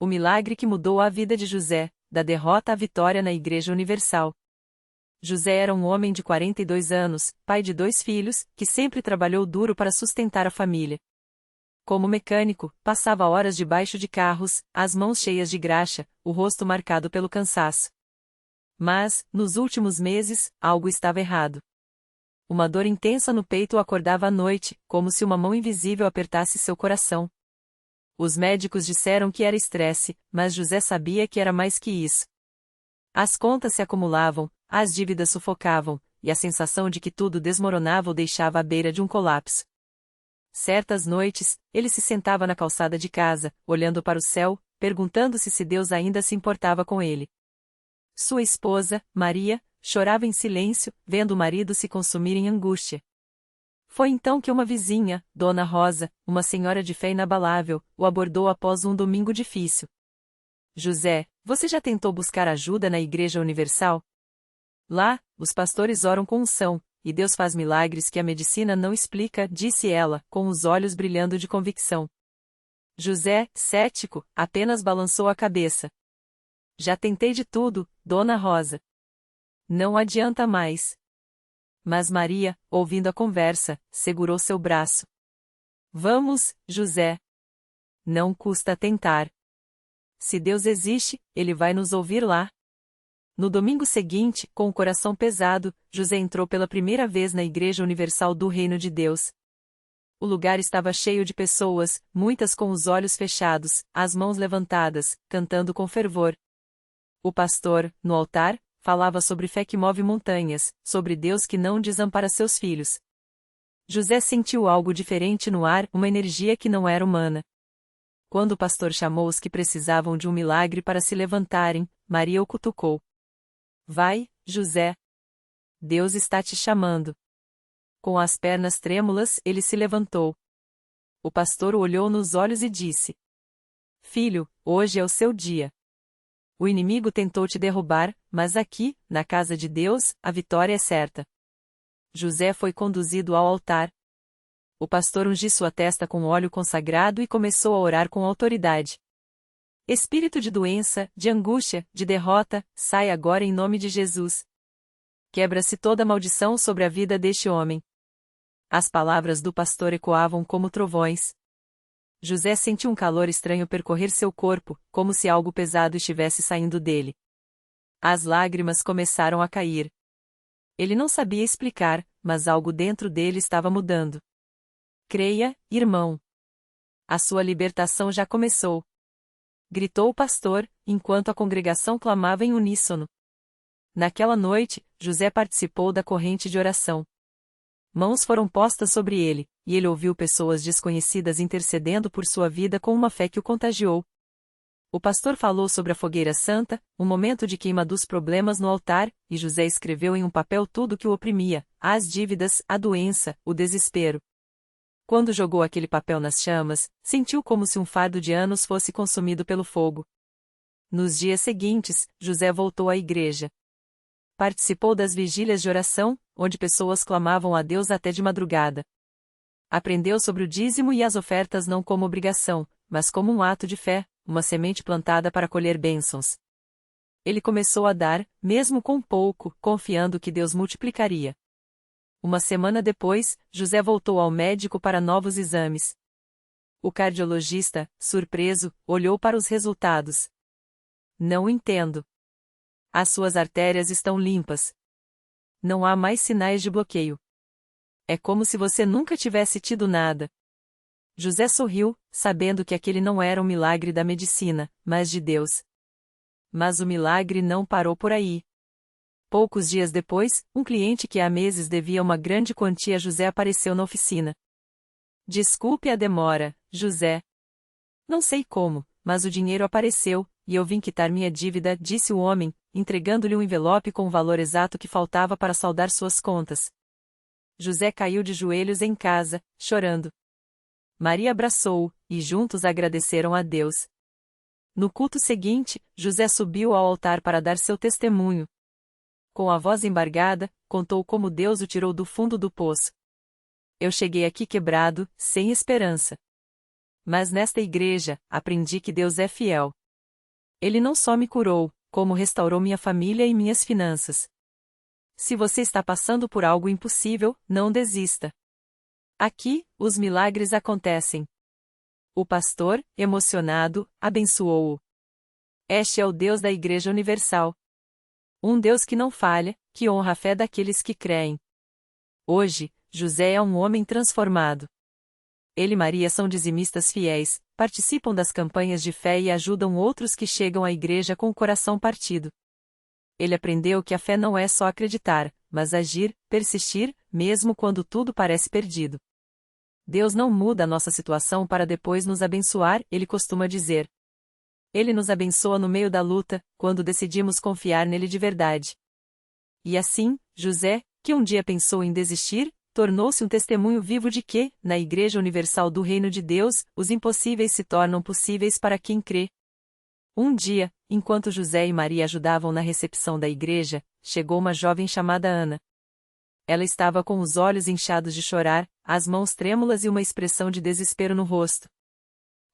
O milagre que mudou a vida de José, da derrota à vitória na Igreja Universal. José era um homem de 42 anos, pai de 2 filhos, que sempre trabalhou duro para sustentar a família. Como mecânico, passava horas debaixo de carros, as mãos cheias de graxa, o rosto marcado pelo cansaço. Mas, nos últimos meses, algo estava errado. Uma dor intensa no peito o acordava à noite, como se uma mão invisível apertasse seu coração. Os médicos disseram que era estresse, mas José sabia que era mais que isso. As contas se acumulavam, as dívidas sufocavam, e a sensação de que tudo desmoronava o deixava à beira de um colapso. Certas noites, ele se sentava na calçada de casa, olhando para o céu, perguntando-se se Deus ainda se importava com ele. Sua esposa, Maria, chorava em silêncio, vendo o marido se consumir em angústia. Foi então que uma vizinha, Dona Rosa, uma senhora de fé inabalável, o abordou após um domingo difícil. José, você já tentou buscar ajuda na Igreja Universal? Lá, os pastores oram com unção, e Deus faz milagres que a medicina não explica, disse ela, com os olhos brilhando de convicção. José, cético, apenas balançou a cabeça. Já tentei de tudo, Dona Rosa. Não adianta mais. Mas Maria, ouvindo a conversa, segurou seu braço. Vamos, José. Não custa tentar. Se Deus existe, Ele vai nos ouvir lá. No domingo seguinte, com o coração pesado, José entrou pela primeira vez na Igreja Universal do Reino de Deus. O lugar estava cheio de pessoas, muitas com os olhos fechados, as mãos levantadas, cantando com fervor. O pastor, no altar, falava sobre fé que move montanhas, sobre Deus que não desampara seus filhos. José sentiu algo diferente no ar, uma energia que não era humana. Quando o pastor chamou os que precisavam de um milagre para se levantarem, Maria o cutucou. Vai, José. Deus está te chamando. Com as pernas trêmulas, ele se levantou. O pastor o olhou nos olhos e disse: Filho, hoje é o seu dia. O inimigo tentou te derrubar, mas aqui, na casa de Deus, a vitória é certa. José foi conduzido ao altar. O pastor ungiu sua testa com óleo consagrado e começou a orar com autoridade. Espírito de doença, de angústia, de derrota, sai agora em nome de Jesus. Quebra-se toda maldição sobre a vida deste homem. As palavras do pastor ecoavam como trovões. José sentiu um calor estranho percorrer seu corpo, como se algo pesado estivesse saindo dele. As lágrimas começaram a cair. Ele não sabia explicar, mas algo dentro dele estava mudando. Creia, irmão. A sua libertação já começou. Gritou o pastor, enquanto a congregação clamava em uníssono. Naquela noite, José participou da corrente de oração. Mãos foram postas sobre ele, e ele ouviu pessoas desconhecidas intercedendo por sua vida com uma fé que o contagiou. O pastor falou sobre a fogueira santa, um momento de queima dos problemas no altar, e José escreveu em um papel tudo o que o oprimia, as dívidas, a doença, o desespero. Quando jogou aquele papel nas chamas, sentiu como se um fardo de anos fosse consumido pelo fogo. Nos dias seguintes, José voltou à igreja. Participou das vigílias de oração, onde pessoas clamavam a Deus até de madrugada. Aprendeu sobre o dízimo e as ofertas não como obrigação, mas como um ato de fé, uma semente plantada para colher bênçãos. Ele começou a dar, mesmo com pouco, confiando que Deus multiplicaria. Uma semana depois, José voltou ao médico para novos exames. O cardiologista, surpreso, olhou para os resultados. Não entendo. As suas artérias estão limpas. Não há mais sinais de bloqueio. É como se você nunca tivesse tido nada. José sorriu, sabendo que aquele não era um milagre da medicina, mas de Deus. Mas o milagre não parou por aí. Poucos dias depois, um cliente que há meses devia uma grande quantia a José apareceu na oficina. Desculpe a demora, José. Não sei como, mas o dinheiro apareceu, e eu vim quitar minha dívida, disse o homem, entregando-lhe um envelope com o valor exato que faltava para saldar suas contas. José caiu de joelhos em casa, chorando. Maria abraçou-o, e juntos agradeceram a Deus. No culto seguinte, José subiu ao altar para dar seu testemunho. Com a voz embargada, contou como Deus o tirou do fundo do poço. Eu cheguei aqui quebrado, sem esperança. Mas nesta igreja, aprendi que Deus é fiel. Ele não só me curou, como restaurou minha família e minhas finanças. Se você está passando por algo impossível, não desista. Aqui, os milagres acontecem. O pastor, emocionado, abençoou-o. Este é o Deus da Igreja Universal. Um Deus que não falha, que honra a fé daqueles que creem. Hoje, José é um homem transformado. Ele e Maria são dizimistas fiéis, participam das campanhas de fé e ajudam outros que chegam à igreja com o coração partido. Ele aprendeu que a fé não é só acreditar, mas agir, persistir, mesmo quando tudo parece perdido. Deus não muda a nossa situação para depois nos abençoar, ele costuma dizer. Ele nos abençoa no meio da luta, quando decidimos confiar nele de verdade. E assim, José, que um dia pensou em desistir, tornou-se um testemunho vivo de que, na Igreja Universal do Reino de Deus, os impossíveis se tornam possíveis para quem crê. Um dia, enquanto José e Maria ajudavam na recepção da igreja, chegou uma jovem chamada Ana. Ela estava com os olhos inchados de chorar, as mãos trêmulas e uma expressão de desespero no rosto.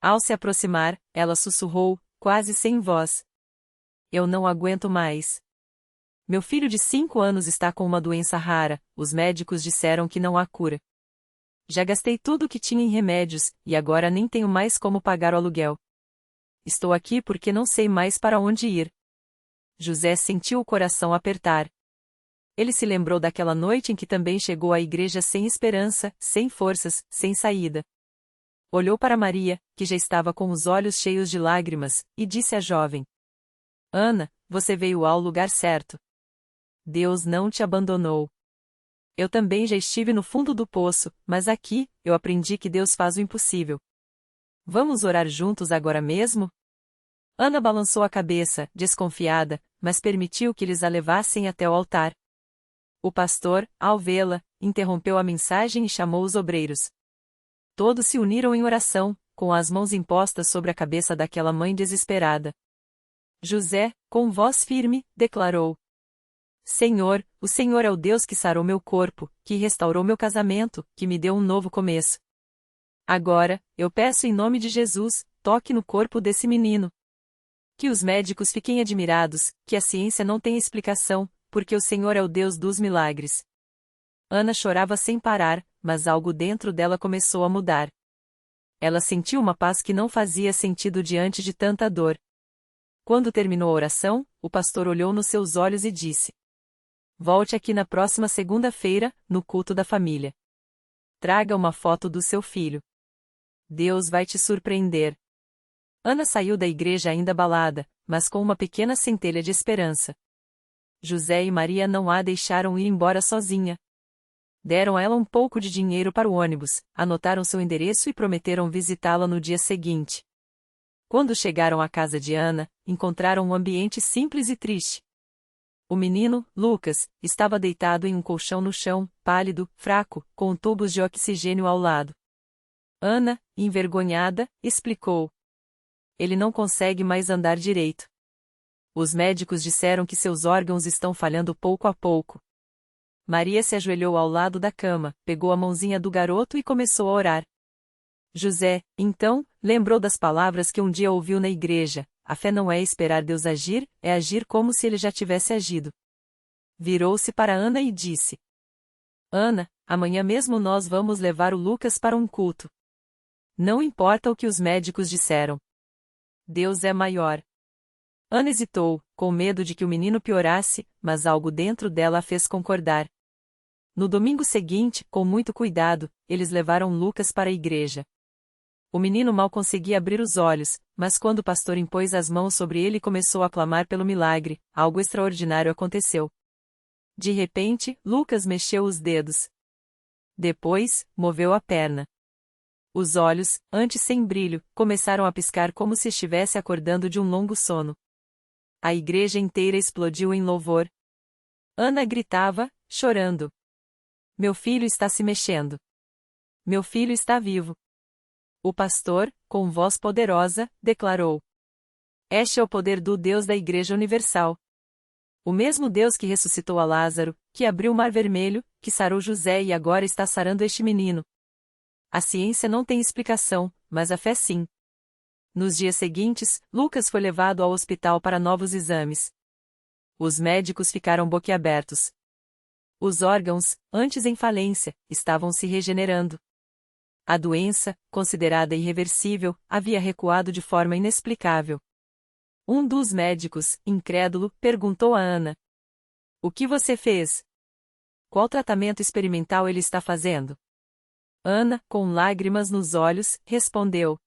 Ao se aproximar, ela sussurrou, quase sem voz: "Eu não aguento mais. Meu filho de 5 anos está com uma doença rara, os médicos disseram que não há cura. Já gastei tudo o que tinha em remédios, e agora nem tenho mais como pagar o aluguel. Estou aqui porque não sei mais para onde ir." José sentiu o coração apertar. Ele se lembrou daquela noite em que também chegou à igreja sem esperança, sem forças, sem saída. Olhou para Maria, que já estava com os olhos cheios de lágrimas, e disse à jovem: "Ana, você veio ao lugar certo. Deus não te abandonou. Eu também já estive no fundo do poço, mas aqui, eu aprendi que Deus faz o impossível. Vamos orar juntos agora mesmo?" Ana balançou a cabeça, desconfiada, mas permitiu que eles a levassem até o altar. O pastor, ao vê-la, interrompeu a mensagem e chamou os obreiros. Todos se uniram em oração, com as mãos impostas sobre a cabeça daquela mãe desesperada. José, com voz firme, declarou: "Senhor, o Senhor é o Deus que sarou meu corpo, que restaurou meu casamento, que me deu um novo começo. Agora, eu peço em nome de Jesus, toque no corpo desse menino. Que os médicos fiquem admirados, que a ciência não tem explicação, porque o Senhor é o Deus dos milagres." Ana chorava sem parar, mas algo dentro dela começou a mudar. Ela sentiu uma paz que não fazia sentido diante de tanta dor. Quando terminou a oração, o pastor olhou nos seus olhos e disse: "Volte aqui na próxima segunda-feira, no culto da família. Traga uma foto do seu filho. Deus vai te surpreender." Ana saiu da igreja ainda abalada, mas com uma pequena centelha de esperança. José e Maria não a deixaram ir embora sozinha. Deram a ela um pouco de dinheiro para o ônibus, anotaram seu endereço e prometeram visitá-la no dia seguinte. Quando chegaram à casa de Ana, encontraram um ambiente simples e triste. O menino, Lucas, estava deitado em um colchão no chão, pálido, fraco, com tubos de oxigênio ao lado. Ana, envergonhada, explicou: "Ele não consegue mais andar direito. Os médicos disseram que seus órgãos estão falhando pouco a pouco." Maria se ajoelhou ao lado da cama, pegou a mãozinha do garoto e começou a orar. José, então, lembrou das palavras que um dia ouviu na igreja: "A fé não é esperar Deus agir, é agir como se ele já tivesse agido." Virou-se para Ana e disse: "Ana, amanhã mesmo nós vamos levar o Lucas para um culto. Não importa o que os médicos disseram. Deus é maior." Ana hesitou, com medo de que o menino piorasse, mas algo dentro dela a fez concordar. No domingo seguinte, com muito cuidado, eles levaram Lucas para a igreja. O menino mal conseguia abrir os olhos, mas quando o pastor impôs as mãos sobre ele e começou a clamar pelo milagre, algo extraordinário aconteceu. De repente, Lucas mexeu os dedos. Depois, moveu a perna. Os olhos, antes sem brilho, começaram a piscar como se estivesse acordando de um longo sono. A igreja inteira explodiu em louvor. Ana gritava, chorando: "Meu filho está se mexendo. Meu filho está vivo." O pastor, com voz poderosa, declarou: "Este é o poder do Deus da Igreja Universal. O mesmo Deus que ressuscitou a Lázaro, que abriu o Mar Vermelho, que sarou José e agora está sarando este menino. A ciência não tem explicação, mas a fé sim. Nos dias seguintes, Lucas foi levado ao hospital para novos exames. Os médicos ficaram boquiabertos. Os órgãos, antes em falência, estavam se regenerando. A doença, considerada irreversível, havia recuado de forma inexplicável. Um dos médicos, incrédulo, perguntou a Ana: "O que você fez? Qual tratamento experimental ele está fazendo?" Ana, com lágrimas nos olhos, respondeu: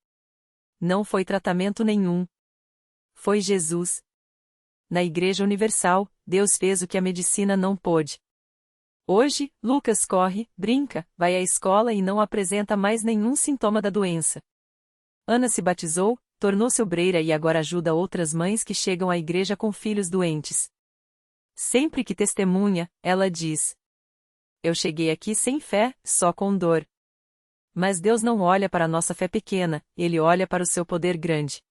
"Não foi tratamento nenhum. Foi Jesus. Na Igreja Universal, Deus fez o que a medicina não pôde." Hoje, Lucas corre, brinca, vai à escola e não apresenta mais nenhum sintoma da doença. Ana se batizou, tornou-se obreira e agora ajuda outras mães que chegam à igreja com filhos doentes. Sempre que testemunha, ela diz: "Eu cheguei aqui sem fé, só com dor." Mas Deus não olha para a nossa fé pequena, Ele olha para o seu poder grande.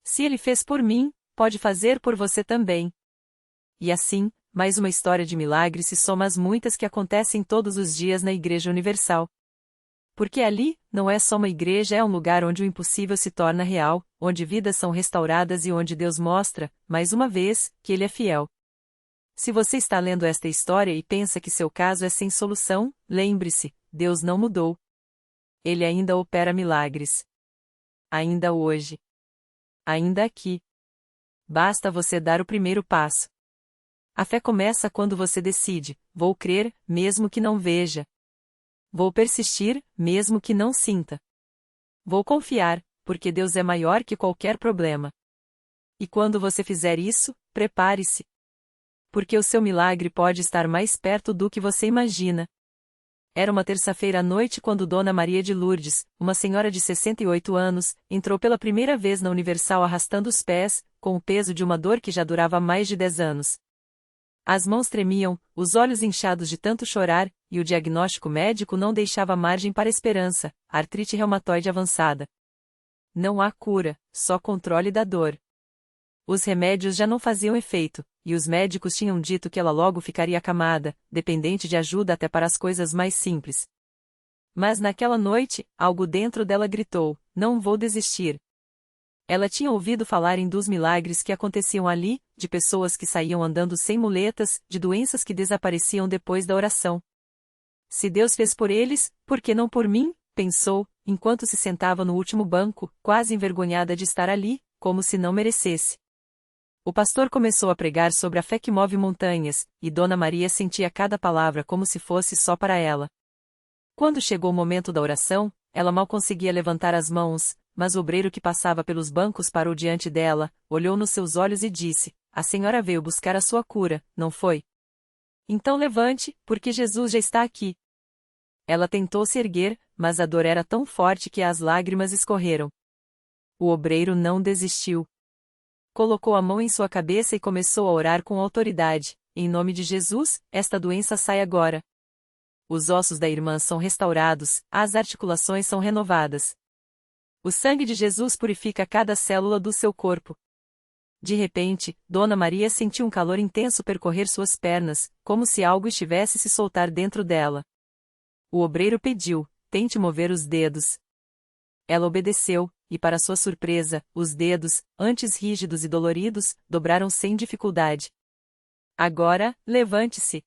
Se Ele fez por mim, pode fazer por você também. E assim, mais uma história de milagre se soma às muitas que acontecem todos os dias na Igreja Universal. Porque ali, não é só uma igreja, é um lugar onde o impossível se torna real, onde vidas são restauradas e onde Deus mostra, mais uma vez, que Ele é fiel. Se você está lendo esta história e pensa que seu caso é sem solução, lembre-se, Deus não mudou. Ele ainda opera milagres. Ainda hoje. Ainda aqui. Basta você dar o primeiro passo. A fé começa quando você decide: vou crer, mesmo que não veja. Vou persistir, mesmo que não sinta. Vou confiar, porque Deus é maior que qualquer problema. E quando você fizer isso, prepare-se. Porque o seu milagre pode estar mais perto do que você imagina. Era uma terça-feira à noite quando Dona Maria de Lourdes, uma senhora de 68 anos, entrou pela primeira vez na Universal arrastando os pés, com o peso de uma dor que já durava mais de 10 anos. As mãos tremiam, os olhos inchados de tanto chorar, e o diagnóstico médico não deixava margem para esperança: artrite reumatoide avançada. Não há cura, só controle da dor. Os remédios já não faziam efeito, e os médicos tinham dito que ela logo ficaria acamada, dependente de ajuda até para as coisas mais simples. Mas naquela noite, algo dentro dela gritou: não vou desistir. Ela tinha ouvido falarem dos milagres que aconteciam ali, de pessoas que saíam andando sem muletas, de doenças que desapareciam depois da oração. Se Deus fez por eles, por que não por mim? Pensou, enquanto se sentava no último banco, quase envergonhada de estar ali, como se não merecesse. O pastor começou a pregar sobre a fé que move montanhas, e Dona Maria sentia cada palavra como se fosse só para ela. Quando chegou o momento da oração, ela mal conseguia levantar as mãos, mas o obreiro que passava pelos bancos parou diante dela, olhou nos seus olhos e disse: "A senhora veio buscar a sua cura, não foi? Então levante, porque Jesus já está aqui." Ela tentou se erguer, mas a dor era tão forte que as lágrimas escorreram. O obreiro não desistiu. Colocou a mão em sua cabeça e começou a orar com autoridade: "Em nome de Jesus, esta doença sai agora." Os ossos da irmã são restaurados, as articulações são renovadas. O sangue de Jesus purifica cada célula do seu corpo. De repente, Dona Maria sentiu um calor intenso percorrer suas pernas, como se algo estivesse se soltar dentro dela. O obreiro pediu: "Tente mover os dedos." Ela obedeceu, e para sua surpresa, os dedos, antes rígidos e doloridos, dobraram sem dificuldade. "Agora, levante-se."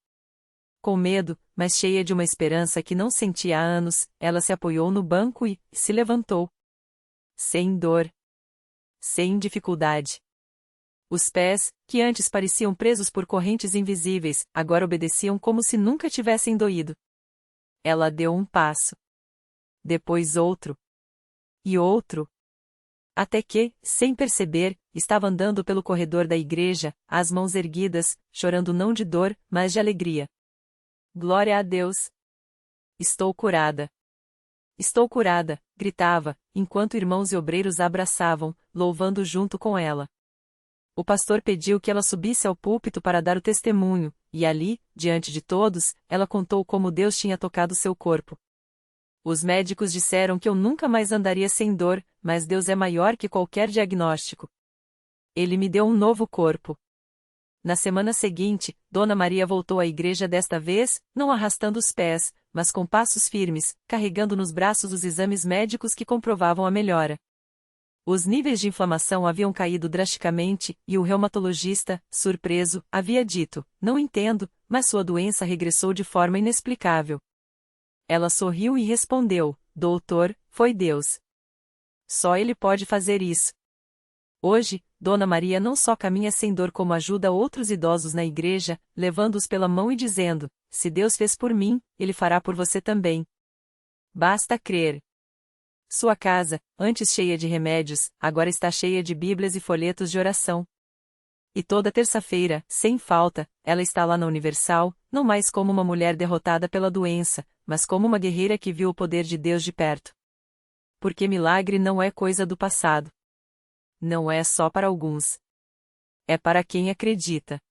Com medo, mas cheia de uma esperança que não sentia há anos, ela se apoiou no banco e se levantou. Sem dor. Sem dificuldade. Os pés, que antes pareciam presos por correntes invisíveis, agora obedeciam como se nunca tivessem doído. Ela deu um passo. Depois outro. E outro. Até que, sem perceber, estava andando pelo corredor da igreja, as mãos erguidas, chorando não de dor, mas de alegria. "Glória a Deus! Estou curada! Estou curada!" gritava, enquanto irmãos e obreiros a abraçavam, louvando junto com ela. O pastor pediu que ela subisse ao púlpito para dar o testemunho, e ali, diante de todos, ela contou como Deus tinha tocado seu corpo. "Os médicos disseram que eu nunca mais andaria sem dor, mas Deus é maior que qualquer diagnóstico. Ele me deu um novo corpo." Na semana seguinte, Dona Maria voltou à igreja desta vez, não arrastando os pés, mas com passos firmes, carregando nos braços os exames médicos que comprovavam a melhora. Os níveis de inflamação haviam caído drasticamente, e o reumatologista, surpreso, havia dito: "Não entendo, mas sua doença regressou de forma inexplicável." Ela sorriu e respondeu: "Doutor, foi Deus. Só Ele pode fazer isso." Hoje, Dona Maria não só caminha sem dor como ajuda outros idosos na igreja, levando-os pela mão e dizendo: "Se Deus fez por mim, Ele fará por você também. Basta crer." Sua casa, antes cheia de remédios, agora está cheia de Bíblias e folhetos de oração. E toda terça-feira, sem falta, ela está lá na Universal, não mais como uma mulher derrotada pela doença, mas como uma guerreira que viu o poder de Deus de perto. Porque milagre não é coisa do passado. Não é só para alguns. É para quem acredita.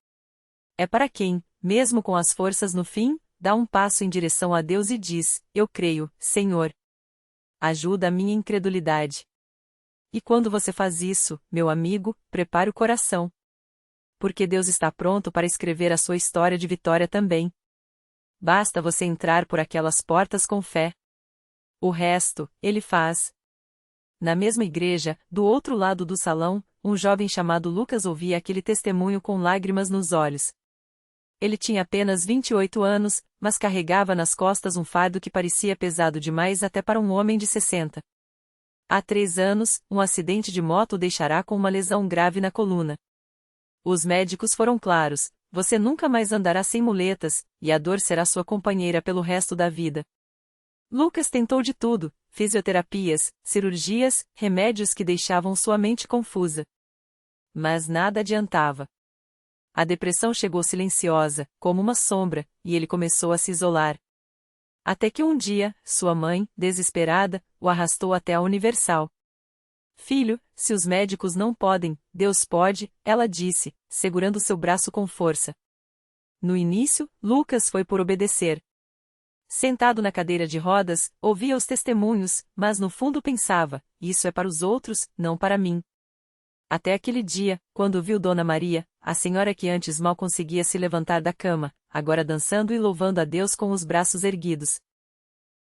É para quem, mesmo com as forças no fim, dá um passo em direção a Deus e diz: "Eu creio, Senhor. Ajuda a minha incredulidade." E quando você faz isso, meu amigo, prepare o coração. Porque Deus está pronto para escrever a sua história de vitória também. Basta você entrar por aquelas portas com fé. O resto, Ele faz. Na mesma igreja, do outro lado do salão, um jovem chamado Lucas ouvia aquele testemunho com lágrimas nos olhos. Ele tinha apenas 28 anos, mas carregava nas costas um fardo que parecia pesado demais até para um homem de 60. Há 3 anos, um acidente de moto o deixará com uma lesão grave na coluna. Os médicos foram claros: você nunca mais andará sem muletas, e a dor será sua companheira pelo resto da vida. Lucas tentou de tudo: fisioterapias, cirurgias, remédios que deixavam sua mente confusa. Mas nada adiantava. A depressão chegou silenciosa, como uma sombra, e ele começou a se isolar. Até que um dia, sua mãe, desesperada, o arrastou até a Universal. "Filho, se os médicos não podem, Deus pode", ela disse, segurando seu braço com força. No início, Lucas foi por obedecer. Sentado na cadeira de rodas, ouvia os testemunhos, mas no fundo pensava: "Isso é para os outros, não para mim." Até aquele dia, quando viu Dona Maria, a senhora que antes mal conseguia se levantar da cama, agora dançando e louvando a Deus com os braços erguidos.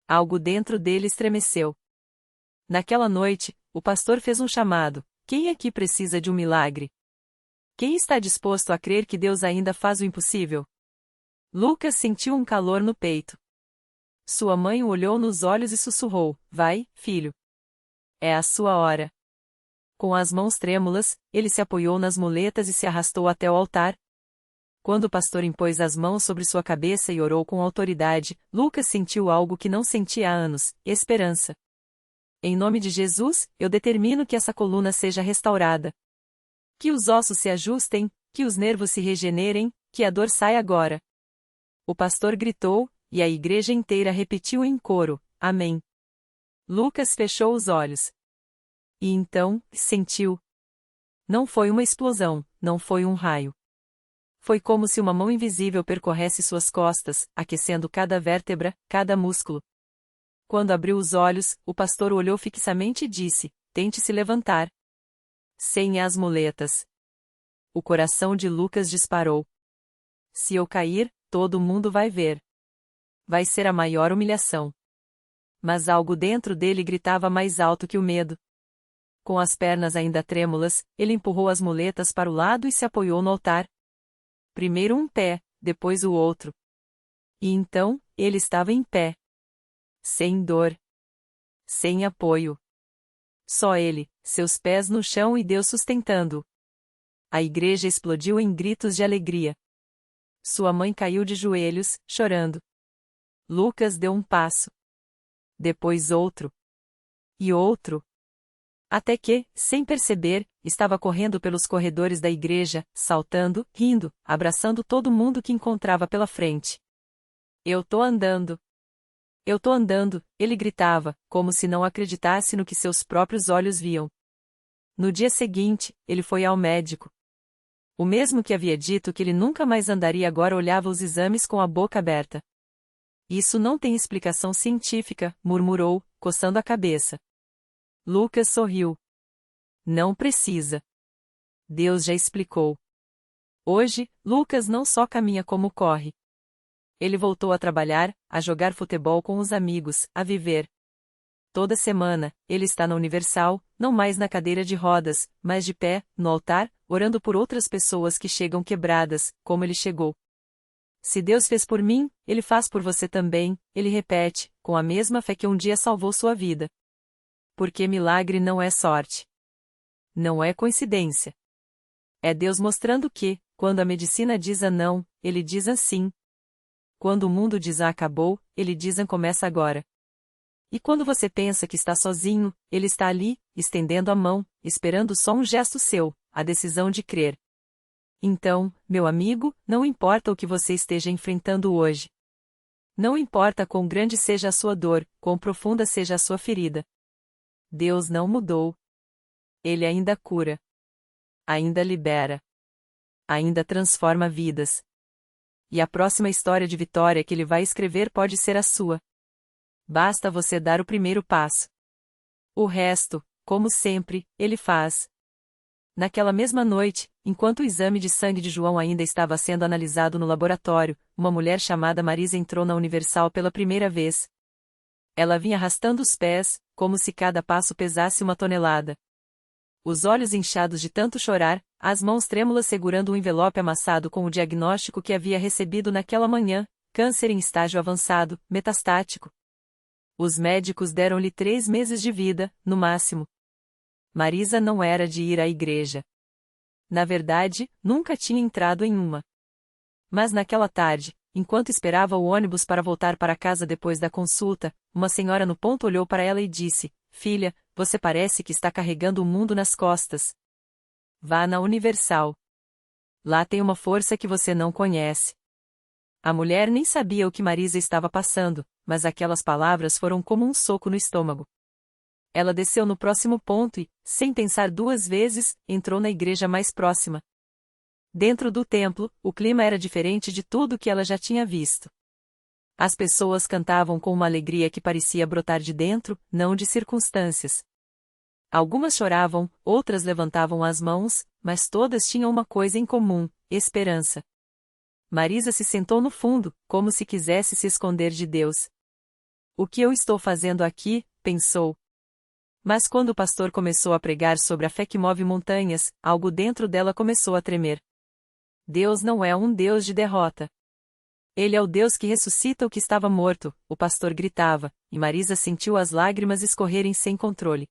Algo dentro dele estremeceu. Naquela noite, o pastor fez um chamado: "Quem aqui precisa de um milagre? Quem está disposto a crer que Deus ainda faz o impossível?" Lucas sentiu um calor no peito. Sua mãe o olhou nos olhos e sussurrou: "Vai, filho. É a sua hora." Com as mãos trêmulas, ele se apoiou nas muletas e se arrastou até o altar. Quando o pastor impôs as mãos sobre sua cabeça e orou com autoridade, Lucas sentiu algo que não sentia há anos: esperança. "Em nome de Jesus, eu determino que essa coluna seja restaurada. Que os ossos se ajustem, que os nervos se regenerem, que a dor saia agora." O pastor gritou, e a igreja inteira repetiu em coro: "Amém." Lucas fechou os olhos. E então, sentiu. Não foi uma explosão, não foi um raio. Foi como se uma mão invisível percorresse suas costas, aquecendo cada vértebra, cada músculo. Quando abriu os olhos, o pastor o olhou fixamente e disse: "Tente se levantar." Sem as muletas. O coração de Lucas disparou. "Se eu cair, todo mundo vai ver. Vai ser a maior humilhação." Mas algo dentro dele gritava mais alto que o medo. Com as pernas ainda trêmulas, ele empurrou as muletas para o lado e se apoiou no altar. Primeiro um pé, depois o outro. E então, ele estava em pé. Sem dor. Sem apoio. Só ele, seus pés no chão e Deus sustentando-o. A igreja explodiu em gritos de alegria. Sua mãe caiu de joelhos, chorando. Lucas deu um passo. Depois outro. E outro. Até que, sem perceber, estava correndo pelos corredores da igreja, saltando, rindo, abraçando todo mundo que encontrava pela frente. "Eu tô andando. Eu tô andando", ele gritava, como se não acreditasse no que seus próprios olhos viam. No dia seguinte, ele foi ao médico. O mesmo que havia dito que ele nunca mais andaria agora olhava os exames com a boca aberta. "Isso não tem explicação científica", murmurou, coçando a cabeça. Lucas sorriu. "Não precisa. Deus já explicou." Hoje, Lucas não só caminha como corre. Ele voltou a trabalhar, a jogar futebol com os amigos, a viver. toda semana, ele está na Universal, não mais na cadeira de rodas, mas de pé, no altar, orando por outras pessoas que chegam quebradas, como ele chegou. Se Deus fez por mim, Ele faz por você também, ele repete, com a mesma fé que um dia salvou sua vida. Porque milagre não é sorte. Não é coincidência. É Deus mostrando que, quando a medicina diz a não, Ele diz a sim. Quando o mundo diz a acabou, Ele diz a começa agora. E quando você pensa que está sozinho, Ele está ali, estendendo a mão, esperando só um gesto seu, a decisão de crer. Então, meu amigo, não importa o que você esteja enfrentando hoje. Não importa quão grande seja a sua dor, quão profunda seja a sua ferida. Deus não mudou. Ele ainda cura. Ainda libera. Ainda transforma vidas. E a próxima história de vitória que ele vai escrever pode ser a sua. Basta você dar o primeiro passo. O resto, como sempre, ele faz. Naquela mesma noite, enquanto o exame de sangue de João ainda estava sendo analisado no laboratório, uma mulher chamada Marisa entrou na Universal pela primeira vez. Ela vinha arrastando os pés, como se cada passo pesasse uma tonelada. Os olhos inchados de tanto chorar, as mãos trêmulas segurando um envelope amassado com o diagnóstico que havia recebido naquela manhã: câncer em estágio avançado, metastático. Os médicos deram-lhe 3 meses de vida, no máximo. Marisa não era de ir à igreja. Na verdade, nunca tinha entrado em uma. Mas naquela tarde, enquanto esperava o ônibus para voltar para casa depois da consulta, uma senhora no ponto olhou para ela e disse: "Filha, você parece que está carregando o mundo nas costas. Vá na Universal. Lá tem uma força que você não conhece." A mulher nem sabia o que Marisa estava passando, mas aquelas palavras foram como um soco no estômago. Ela desceu no próximo ponto e, sem pensar 2 vezes, entrou na igreja mais próxima. Dentro do templo, o clima era diferente de tudo que ela já tinha visto. As pessoas cantavam com uma alegria que parecia brotar de dentro, não de circunstâncias. Algumas choravam, outras levantavam as mãos, mas todas tinham uma coisa em comum: esperança. Marisa se sentou no fundo, como se quisesse se esconder de Deus. "O que eu estou fazendo aqui?", pensou. Mas quando o pastor começou a pregar sobre a fé que move montanhas, algo dentro dela começou a tremer. Deus não é um Deus de derrota. Ele é o Deus que ressuscita o que estava morto, o pastor gritava, e Marisa sentiu as lágrimas escorrerem sem controle.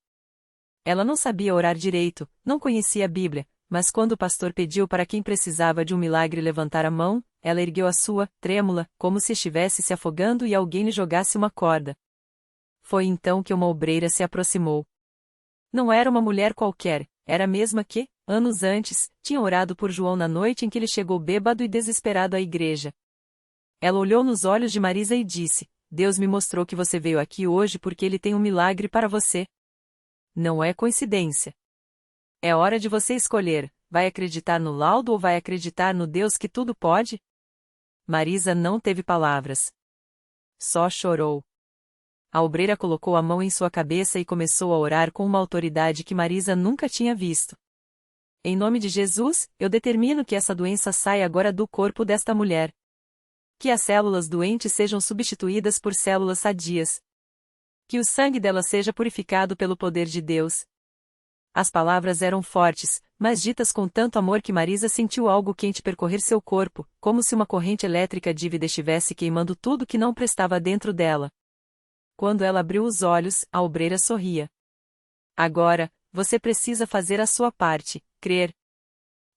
Ela não sabia orar direito, não conhecia a Bíblia, mas quando o pastor pediu para quem precisava de um milagre levantar a mão, ela ergueu a sua, trêmula, como se estivesse se afogando e alguém lhe jogasse uma corda. Foi então que uma obreira se aproximou. Não era uma mulher qualquer, era a mesma que, anos antes, tinha orado por João na noite em que ele chegou bêbado e desesperado à igreja. Ela olhou nos olhos de Marisa e disse: "Deus me mostrou que você veio aqui hoje porque ele tem um milagre para você. Não é coincidência. É hora de você escolher: vai acreditar no laudo ou vai acreditar no Deus que tudo pode?" Marisa não teve palavras. Só chorou. A obreira colocou a mão em sua cabeça e começou a orar com uma autoridade que Marisa nunca tinha visto. "Em nome de Jesus, eu determino que essa doença saia agora do corpo desta mulher. Que as células doentes sejam substituídas por células sadias. Que o sangue dela seja purificado pelo poder de Deus." As palavras eram fortes, mas ditas com tanto amor que Marisa sentiu algo quente percorrer seu corpo, como se uma corrente elétrica dívida estivesse queimando tudo que não prestava dentro dela. Quando ela abriu os olhos, a obreira sorria. "Agora, você precisa fazer a sua parte, crer.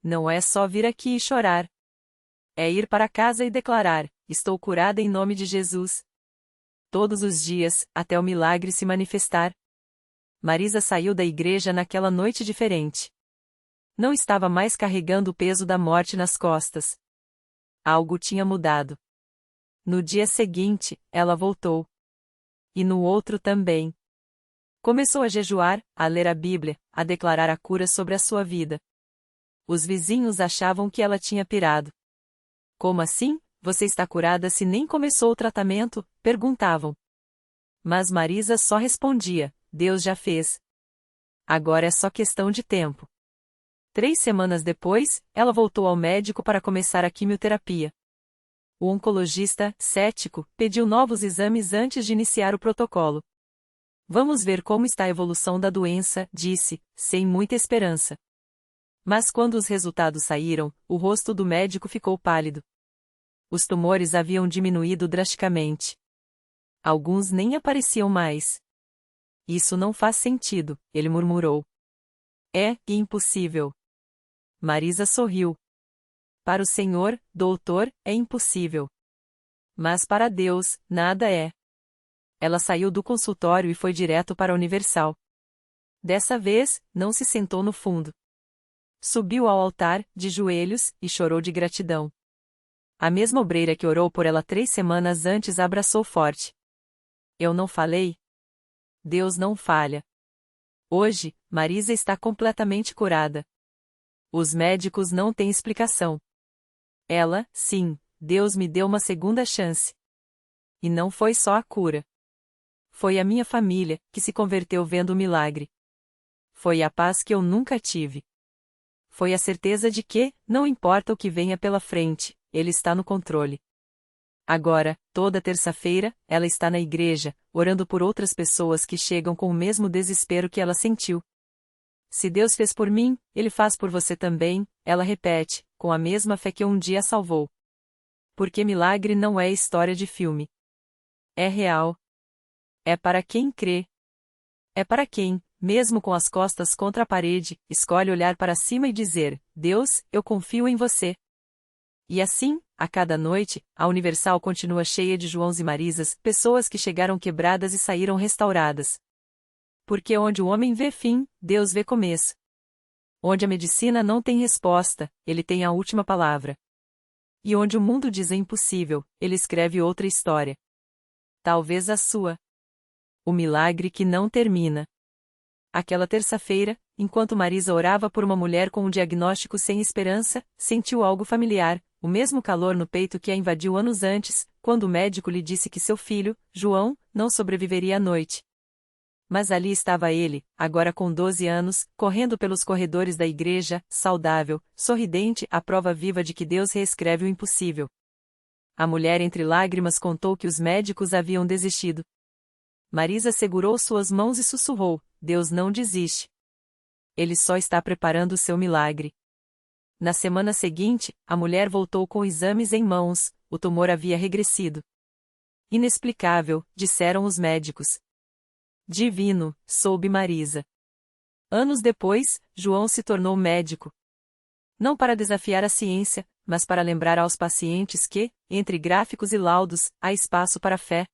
Não é só vir aqui e chorar. É ir para casa e declarar: estou curada em nome de Jesus. Todos os dias, até o milagre se manifestar." Marisa saiu da igreja naquela noite diferente. Não estava mais carregando o peso da morte nas costas. Algo tinha mudado. No dia seguinte, ela voltou. E no outro também. Começou a jejuar, a ler a Bíblia, a declarar a cura sobre a sua vida. Os vizinhos achavam que ela tinha pirado. "Como assim? Você está curada se nem começou o tratamento?", perguntavam. Mas Marisa só respondia: "Deus já fez. Agora é só questão de tempo." 3 semanas depois, ela voltou ao médico para começar a quimioterapia. O oncologista, cético, pediu novos exames antes de iniciar o protocolo. Vamos ver como está a evolução da doença, disse, sem muita esperança. Mas quando os resultados saíram, o rosto do médico ficou pálido. Os tumores haviam diminuído drasticamente. Alguns nem apareciam mais. Isso não faz sentido, ele murmurou. É impossível. Marisa sorriu. Para o senhor, doutor, é impossível. Mas para Deus, nada é. Ela saiu do consultório e foi direto para a Universal. Dessa vez, não se sentou no fundo. Subiu ao altar, de joelhos, e chorou de gratidão. A mesma obreira que orou por ela 3 semanas antes a abraçou forte. Eu não falei? Deus não falha. Hoje, Marisa está completamente curada. Os médicos não têm explicação. Ela, sim, Deus me deu uma segunda chance. E não foi só a cura. Foi a minha família, que se converteu vendo o milagre. Foi a paz que eu nunca tive. Foi a certeza de que, não importa o que venha pela frente, Ele está no controle. Agora, toda terça-feira, ela está na igreja, orando por outras pessoas que chegam com o mesmo desespero que ela sentiu. Se Deus fez por mim, Ele faz por você também, ela repete, com a mesma fé que um dia a salvou. Porque milagre não é história de filme. É real. É para quem crê. É para quem, mesmo com as costas contra a parede, escolhe olhar para cima e dizer: Deus, eu confio em você. E assim, a cada noite, a Universal continua cheia de Joãos e Marisas, pessoas que chegaram quebradas e saíram restauradas. Porque onde o homem vê fim, Deus vê começo. Onde a medicina não tem resposta, Ele tem a última palavra. E onde o mundo diz é impossível, Ele escreve outra história. Talvez a sua. O milagre que não termina. Aquela terça-feira, enquanto Marisa orava por uma mulher com um diagnóstico sem esperança, sentiu algo familiar, o mesmo calor no peito que a invadiu anos antes, quando o médico lhe disse que seu filho, João, não sobreviveria à noite. Mas ali estava ele, agora com 12 anos, correndo pelos corredores da igreja, saudável, sorridente, a prova viva de que Deus reescreve o impossível. A mulher entre lágrimas contou que os médicos haviam desistido. Marisa segurou suas mãos e sussurrou: Deus não desiste. Ele só está preparando o seu milagre. Na semana seguinte, a mulher voltou com exames em mãos, o tumor havia regressido. Inexplicável, disseram os médicos. Divino, soube Marisa. Anos depois, João se tornou médico. Não para desafiar a ciência, mas para lembrar aos pacientes que, entre gráficos e laudos, há espaço para a fé.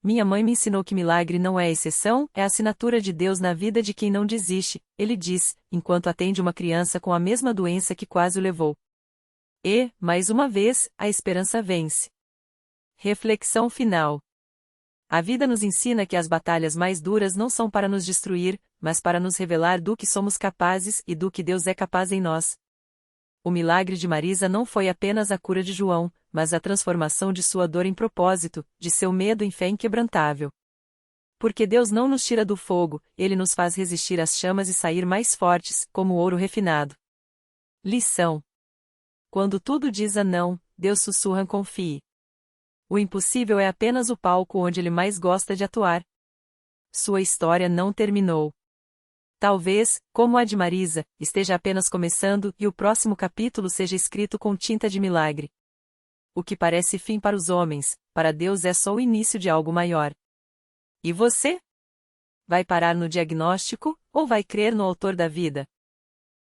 Minha mãe me ensinou que milagre não é exceção, é a assinatura de Deus na vida de quem não desiste, ele diz, enquanto atende uma criança com a mesma doença que quase o levou. E, mais uma vez, a esperança vence. Reflexão final. A vida nos ensina que as batalhas mais duras não são para nos destruir, mas para nos revelar do que somos capazes e do que Deus é capaz em nós. O milagre de Marisa não foi apenas a cura de João, mas a transformação de sua dor em propósito, de seu medo em fé inquebrantável. Porque Deus não nos tira do fogo, Ele nos faz resistir às chamas e sair mais fortes, como ouro refinado. Lição: quando tudo diz a não, Deus sussurra: confie. O impossível é apenas o palco onde Ele mais gosta de atuar. Sua história não terminou. Talvez, como a de Marisa, esteja apenas começando e o próximo capítulo seja escrito com tinta de milagre. O que parece fim para os homens, para Deus é só o início de algo maior. E você? Vai parar no diagnóstico, ou vai crer no Autor da vida?